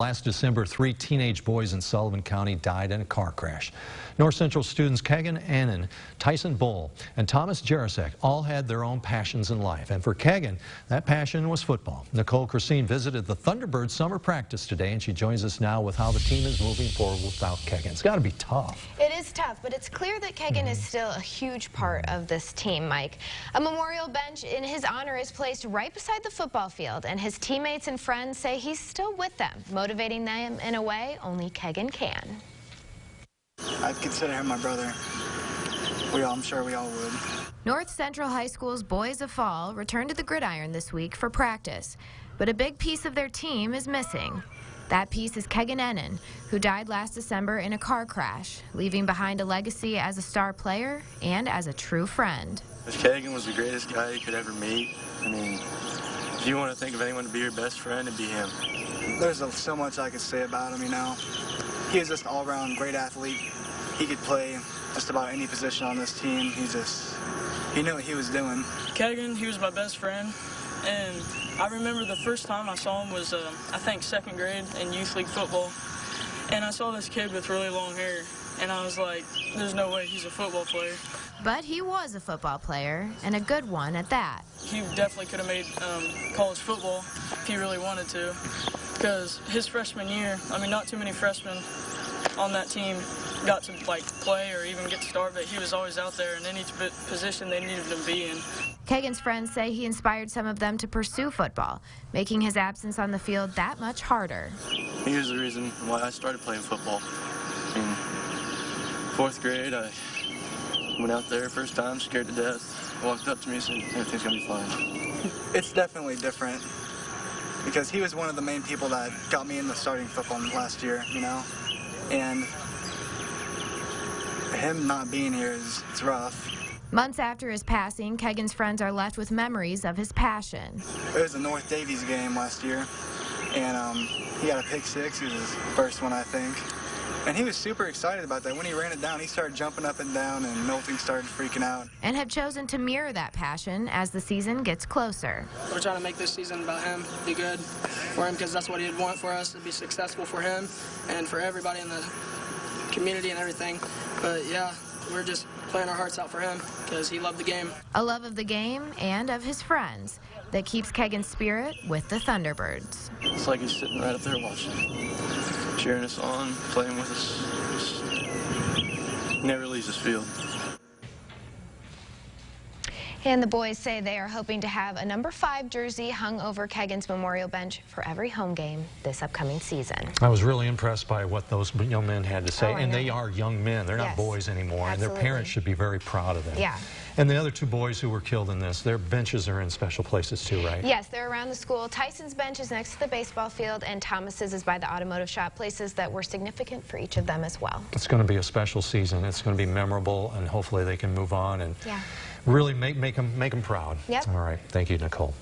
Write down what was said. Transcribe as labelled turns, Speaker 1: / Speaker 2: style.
Speaker 1: Last December, 3 teenage boys in Sullivan County died in a car crash. North Central students Kegan Ennen, Tyson Bull, and Thomas Jarasek all had their own passions in life. And for Kegan, that passion was football. Nicole Christine visited the Thunderbirds summer practice today, and she joins us now with how the team is moving forward without Kegan. It's got to be tough.
Speaker 2: It is tough, but it's clear that Kegan is still a huge part of this team, Mike. A memorial bench in his honor is placed right beside the football field, and his teammates and friends say he's still with them, motivating them in a way only Kegan can.
Speaker 3: I'd consider him my brother. I'm sure we all would.
Speaker 2: North Central High School's Boys of Fall returned to the gridiron this week for practice, but a big piece of their team is missing. That piece is Kegan Ennen, who died last December in a car crash, leaving behind a legacy as a star player and as a true friend.
Speaker 4: Kegan was the greatest guy you could ever meet. I mean, if you want to think of anyone to be your best friend, it'd be him.
Speaker 3: There's so much I could say about him, you know. He was just an all-around great athlete. He could play just about any position on this team. He knew what he was doing.
Speaker 5: Kegan, he was my best friend, and I remember the first time I saw him was, I think, second grade in youth league football, and I saw this kid with really long hair, and I was like, there's no way he's a football player.
Speaker 2: But he was a football player, and a good one at that.
Speaker 5: He definitely could have made college football if he really wanted to, because his freshman year, I mean, not too many freshmen on that team got to play or even get to start, but he was always out there in any position they needed him to be in.
Speaker 2: Kegan's friends say he inspired some of them to pursue football, making his absence on the field that much harder.
Speaker 4: He was the reason why I started playing football. In fourth grade, I went out there first time, scared to death. Walked up to me and said, everything's going to be fine.
Speaker 3: It's definitely different because he was one of the main people that got me into starting football last year, you know, and him not being here it's rough.
Speaker 2: Months after his passing, Kegan's friends are left with memories of his passion.
Speaker 3: It was a North Davies game last year, and he got a pick six. It was his first one, I think. And he was super excited about that. When he ran it down, he started jumping up and down, and Milton started freaking out.
Speaker 2: And have chosen to mirror that passion as the season gets closer.
Speaker 6: We're trying to make this season about him, be good for him, because that's what he'd want for us, to be successful for him and for everybody in the community and everything. But yeah, we're just playing our hearts out for him because he loved the game.
Speaker 2: A love of the game and of his friends that keeps Kegan's spirit with the Thunderbirds.
Speaker 4: It's like he's sitting right up there watching, cheering us on, playing with us. He never leaves this field.
Speaker 2: And the boys say they are hoping to have a number 5 jersey hung over Kegan's memorial bench for every home game this upcoming season.
Speaker 1: I was really impressed by what those young men had to say. And they are young men. They're not boys anymore.
Speaker 2: Absolutely.
Speaker 1: And their parents should be very proud of them.
Speaker 2: Yeah.
Speaker 1: And the other 2 boys who were killed in this, their benches are in special places too, right?
Speaker 2: Yes, they're around the school. Tyson's bench is next to the baseball field, and Thomas's is by the automotive shop, places that were significant for each of them as well.
Speaker 1: It's going to be a special season. It's going to be memorable, and hopefully they can move on and really make them proud.
Speaker 2: Yep.
Speaker 1: All right. Thank you, Nicole.